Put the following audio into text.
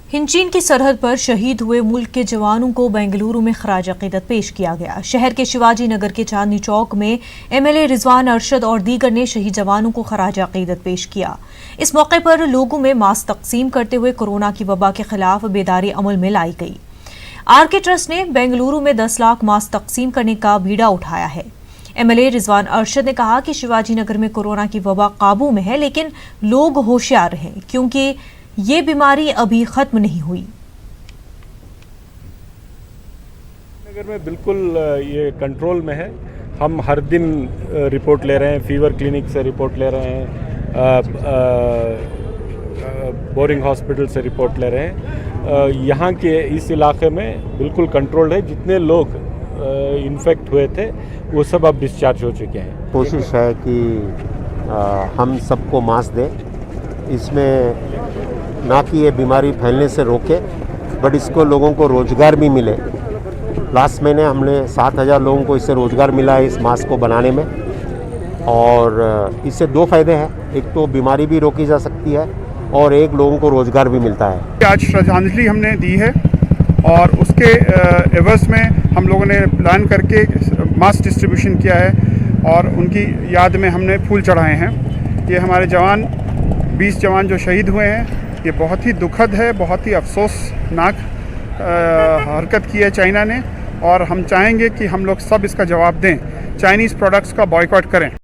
हिंचीन की सरहद पर शहीद हुए मुल्क के जवानों को बेंगलुरु में खराज अकीदत पेश किया गया। शहर के शिवाजी नगर के चांदनी चौक में एमएलए रिजवान अरशद और दीगर ने शहीद जवानों को खराज अकीदत पेश किया। इस मौके पर लोगों में मास्क तकसीम करते हुए कोरोना की वबा के खिलाफ बेदारी अमल में लाई गई। आरके ट्रस्ट ने बेंगलुरु में 10 लाख मास्क तकसीम करने का बीड़ा उठाया है। एमएलए रिजवान अरशद ने कहा कि शिवाजी नगर में कोरोना की वबा काबू में है, लेकिन लोग होशियार रहें क्योंकि ये बीमारी अभी खत्म नहीं हुई। नगर में बिल्कुल ये कंट्रोल में है। हम हर दिन रिपोर्ट ले रहे हैं, फीवर क्लिनिक से रिपोर्ट ले रहे हैं, बोरिंग हॉस्पिटल से रिपोर्ट ले रहे हैं। यहाँ के इस इलाके में बिल्कुल कंट्रोल्ड है। जितने लोग इन्फेक्ट हुए थे वो सब अब डिस्चार्ज हो चुके हैं। कोशिश है कि हम सबको मास्क दें, इसमें ना कि ये बीमारी फैलने से रोके, बट इसको लोगों को रोज़गार भी मिले। लास्ट महीने हमने 7,000 लोगों को इससे रोज़गार मिला है इस मास्क को बनाने में, और इससे 2 फ़ायदे हैं। एक तो बीमारी भी रोकी जा सकती है और एक लोगों को रोज़गार भी मिलता है। आज श्रद्धांजलि हमने दी है और उसके एवज में हम लोगों ने प्लान करके मास्क डिस्ट्रीब्यूशन किया है और उनकी याद में हमने फूल चढ़ाए हैं। ये हमारे जवान 20 जवान जो शहीद हुए हैं, ये बहुत ही दुखद है, बहुत ही अफसोसनाक हरकत की है चाइना ने, और हम चाहेंगे कि हम लोग सब इसका जवाब दें, चाइनीज़ प्रोडक्ट्स का बॉयकॉट करें।